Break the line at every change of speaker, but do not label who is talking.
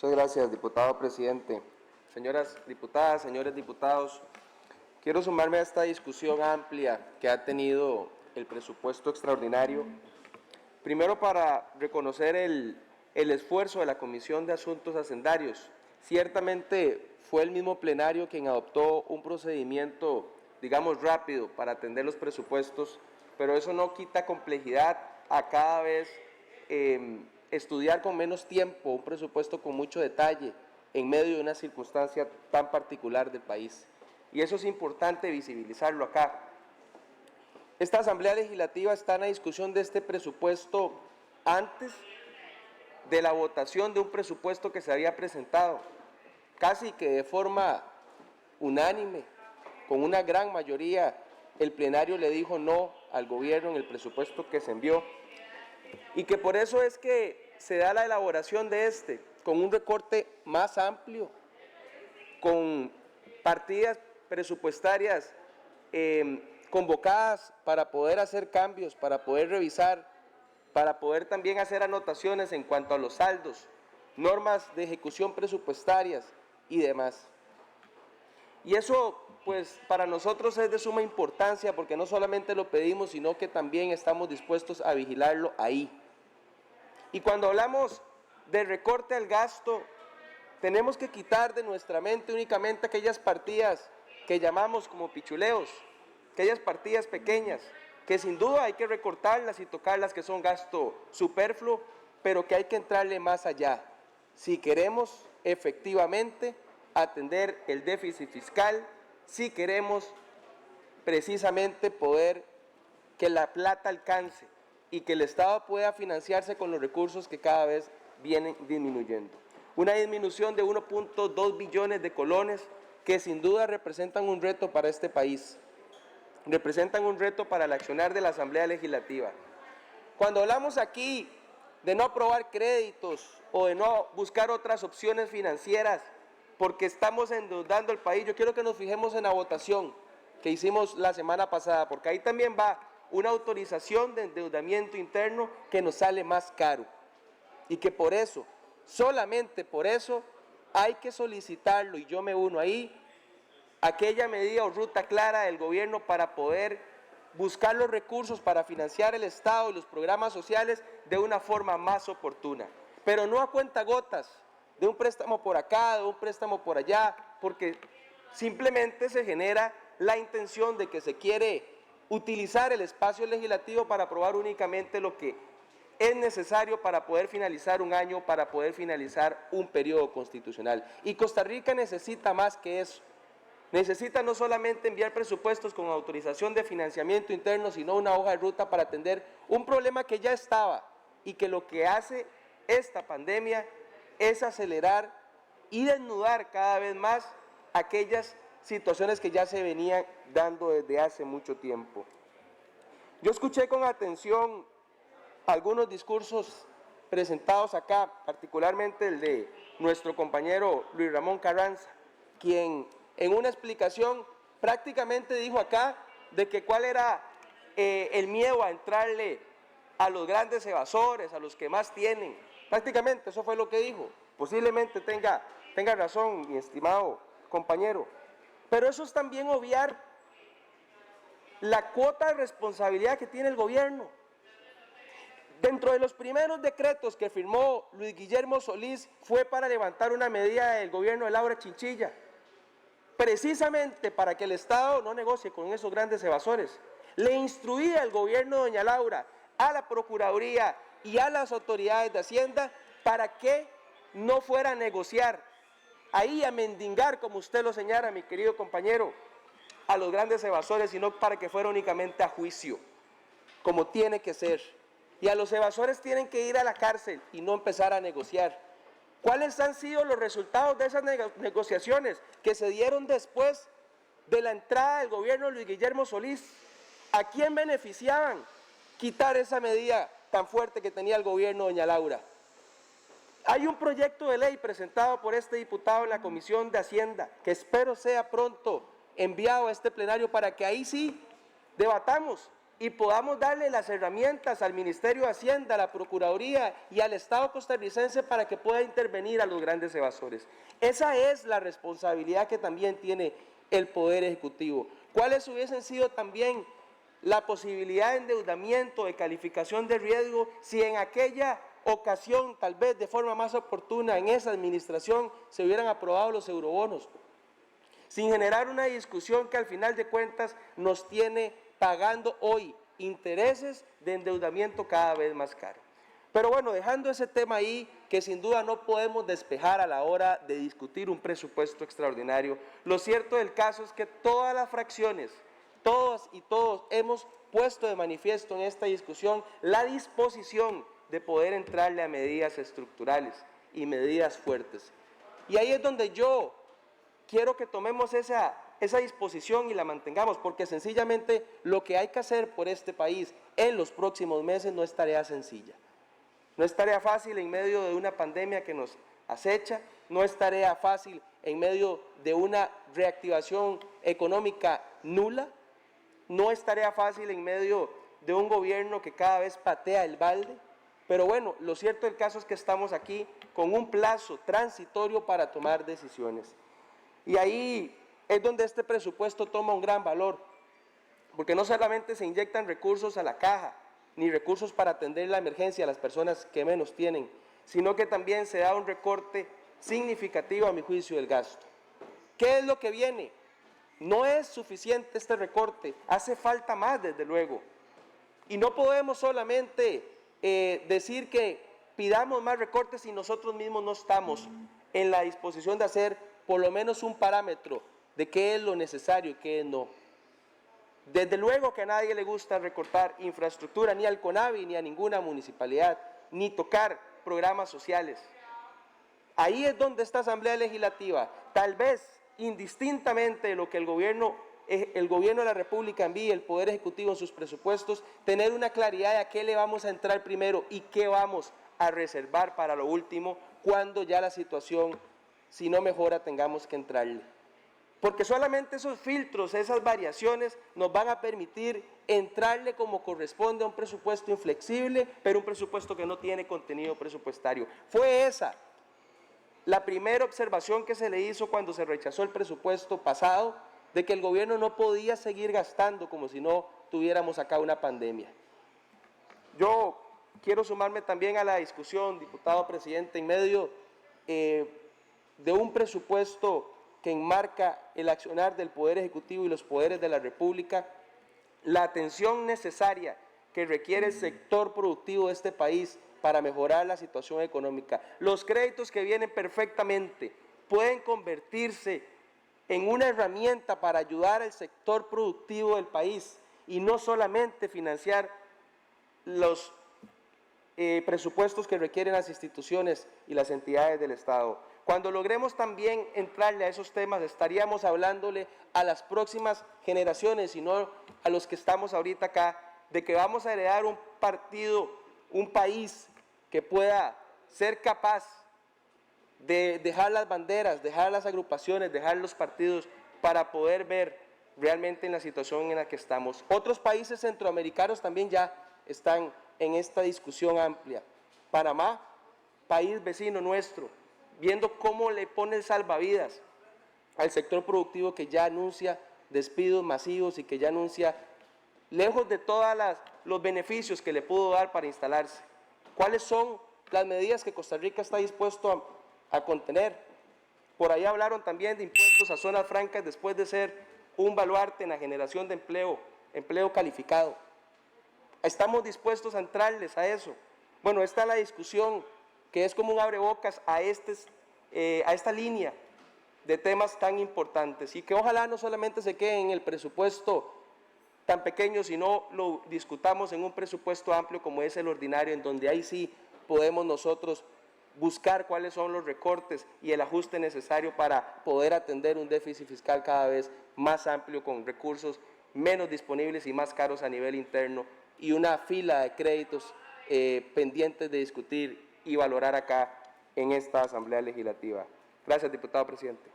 Muchas gracias, diputado presidente. Señoras diputadas, señores diputados, quiero sumarme a esta discusión amplia que ha tenido el presupuesto extraordinario. Primero, para reconocer el esfuerzo de la Comisión de Asuntos Hacendarios. Ciertamente fue el mismo plenario quien adoptó un procedimiento, digamos, rápido para atender los presupuestos, pero eso no quita complejidad a cada vez estudiar con menos tiempo un presupuesto con mucho detalle en medio de una circunstancia tan particular del país. Y eso es importante visibilizarlo acá. Esta Asamblea Legislativa está en la discusión de este presupuesto antes de la votación de un presupuesto que se había presentado, casi que de forma unánime, con una gran mayoría, el plenario le dijo no al gobierno en el presupuesto que se envió, y que por eso es que se da la elaboración de este, con un recorte más amplio, con partidas presupuestarias convocadas para poder hacer cambios, para poder revisar, para poder también hacer anotaciones en cuanto a los saldos, normas de ejecución presupuestarias y demás. Y eso, pues, para nosotros es de suma importancia porque no solamente lo pedimos, sino que también estamos dispuestos a vigilarlo ahí. Y cuando hablamos de recorte al gasto, tenemos que quitar de nuestra mente únicamente aquellas partidas que llamamos como pichuleos, aquellas partidas pequeñas, que sin duda hay que recortarlas y tocarlas, que son gasto superfluo, pero que hay que entrarle más allá, si queremos efectivamente atender el déficit fiscal, si queremos precisamente poder que la plata alcance y que el Estado pueda financiarse con los recursos que cada vez vienen disminuyendo. Una disminución de 1.2 billones de colones que sin duda representan un reto para este país, representan un reto para el accionar de la Asamblea Legislativa. Cuando hablamos aquí de no aprobar créditos o de no buscar otras opciones financieras porque estamos endeudando al país, yo quiero que nos fijemos en la votación que hicimos la semana pasada, porque ahí también va una autorización de endeudamiento interno que nos sale más caro y que por eso, solamente por eso, hay que solicitarlo, y yo me uno ahí, aquella medida o ruta clara del gobierno para poder buscar los recursos para financiar el Estado y los programas sociales de una forma más oportuna, pero no a cuentagotas, de un préstamo por acá, de un préstamo por allá, porque simplemente se genera la intención de que se quiere utilizar el espacio legislativo para aprobar únicamente lo que es necesario para poder finalizar un año, para poder finalizar un periodo constitucional. Y Costa Rica necesita más que eso. Necesita no solamente enviar presupuestos con autorización de financiamiento interno, sino una hoja de ruta para atender un problema que ya estaba y que lo que hace esta pandemia es acelerar y desnudar cada vez más aquellas situaciones que ya se venían dando desde hace mucho tiempo. Yo escuché con atención algunos discursos presentados acá, particularmente el de nuestro compañero Luis Ramón Carranza, quien en una explicación prácticamente dijo acá de que cuál era el miedo a entrarle a los grandes evasores, a los que más tienen. Prácticamente eso fue lo que dijo. Posiblemente tenga razón, mi estimado compañero. Pero eso es también obviar la cuota de responsabilidad que tiene el gobierno. Dentro de los primeros decretos que firmó Luis Guillermo Solís fue para levantar una medida del gobierno de Laura Chinchilla, precisamente para que el Estado no negocie con esos grandes evasores. Le instruía al gobierno de doña Laura, a la Procuraduría y a las autoridades de Hacienda para que no fuera a negociar, ahí a mendigar, como usted lo señala, mi querido compañero, a los grandes evasores, sino para que fuera únicamente a juicio, como tiene que ser. Y a los evasores tienen que ir a la cárcel y no empezar a negociar. ¿Cuáles han sido los resultados de esas negociaciones que se dieron después de la entrada del gobierno de Luis Guillermo Solís? ¿A quién beneficiaban quitar esa medida tan fuerte que tenía el gobierno de doña Laura? Hay un proyecto de ley presentado por este diputado en la Comisión de Hacienda, que espero sea pronto enviado a este plenario para que ahí sí debatamos y podamos darle las herramientas al Ministerio de Hacienda, a la Procuraduría y al Estado costarricense para que pueda intervenir a los grandes evasores. Esa es la responsabilidad que también tiene el Poder Ejecutivo. ¿Cuáles hubiesen sido también la posibilidad de endeudamiento, de calificación de riesgo, si en aquella ocasión, tal vez de forma más oportuna, en esa administración se hubieran aprobado los eurobonos, sin generar una discusión que al final de cuentas nos tiene pagando hoy intereses de endeudamiento cada vez más caro? Pero bueno, dejando ese tema ahí, que sin duda no podemos despejar a la hora de discutir un presupuesto extraordinario, lo cierto del caso es que todas las fracciones, todas y todos hemos puesto de manifiesto en esta discusión la disposición de poder entrarle a medidas estructurales y medidas fuertes. Y ahí es donde yo quiero que tomemos esa disposición y la mantengamos, porque sencillamente lo que hay que hacer por este país en los próximos meses no es tarea sencilla. No es tarea fácil en medio de una pandemia que nos acecha, no es tarea fácil en medio de una reactivación económica nula, no es tarea fácil en medio de un gobierno que cada vez patea el balde, pero bueno, lo cierto del caso es que estamos aquí con un plazo transitorio para tomar decisiones. Y ahí es donde este presupuesto toma un gran valor, porque no solamente se inyectan recursos a la caja, ni recursos para atender la emergencia a las personas que menos tienen, sino que también se da un recorte significativo, a mi juicio, del gasto. ¿Qué es lo que viene? No es suficiente este recorte, hace falta más, desde luego. Y no podemos solamente decir que pidamos más recortes si nosotros mismos no estamos en la disposición de hacer por lo menos un parámetro de qué es lo necesario y qué no. Desde luego que a nadie le gusta recortar infraestructura, ni al CONAVI, ni a ninguna municipalidad, ni tocar programas sociales. Ahí es donde esta Asamblea Legislativa, tal vez indistintamente de lo que el gobierno de la República envíe, el Poder Ejecutivo en sus presupuestos, tener una claridad de a qué le vamos a entrar primero y qué vamos a reservar para lo último, cuando ya la situación, si no mejora, tengamos que entrarle. Porque solamente esos filtros, esas variaciones nos van a permitir entrarle como corresponde a un presupuesto inflexible, pero un presupuesto que no tiene contenido presupuestario. Fue esa la primera observación que se le hizo cuando se rechazó el presupuesto pasado, de que el gobierno no podía seguir gastando como si no tuviéramos acá una pandemia. Yo quiero sumarme también a la discusión, diputado presidente, en medio de un presupuesto que enmarca el accionar del Poder Ejecutivo y los poderes de la República, la atención necesaria que requiere el sector productivo de este país para mejorar la situación económica. Los créditos que vienen perfectamente pueden convertirse en una herramienta para ayudar al sector productivo del país y no solamente financiar los presupuestos que requieren las instituciones y las entidades del Estado. Cuando logremos también entrarle a esos temas, estaríamos hablándole a las próximas generaciones y no a los que estamos ahorita acá, de que vamos a heredar un partido, un país que pueda ser capaz de dejar las banderas, dejar las agrupaciones, dejar los partidos para poder ver realmente en la situación en la que estamos. Otros países centroamericanos también ya están en esta discusión amplia. Panamá, país vecino nuestro, viendo cómo le pone el salvavidas al sector productivo que ya anuncia despidos masivos y que ya anuncia, lejos de todos los beneficios que le pudo dar para instalarse. ¿Cuáles son las medidas que Costa Rica está dispuesto a contener? Por ahí hablaron también de impuestos a zonas francas después de ser un baluarte en la generación de empleo calificado. ¿Estamos dispuestos a entrarles a eso? Bueno, esta es la discusión que es como un abrebocas a esta línea de temas tan importantes y que ojalá no solamente se quede en el presupuesto tan pequeño, sino lo discutamos en un presupuesto amplio como es el ordinario, en donde ahí sí podemos nosotros buscar cuáles son los recortes y el ajuste necesario para poder atender un déficit fiscal cada vez más amplio, con recursos menos disponibles y más caros a nivel interno, y una fila de créditos pendientes de discutir y valorar acá en esta Asamblea Legislativa. Gracias, diputado presidente.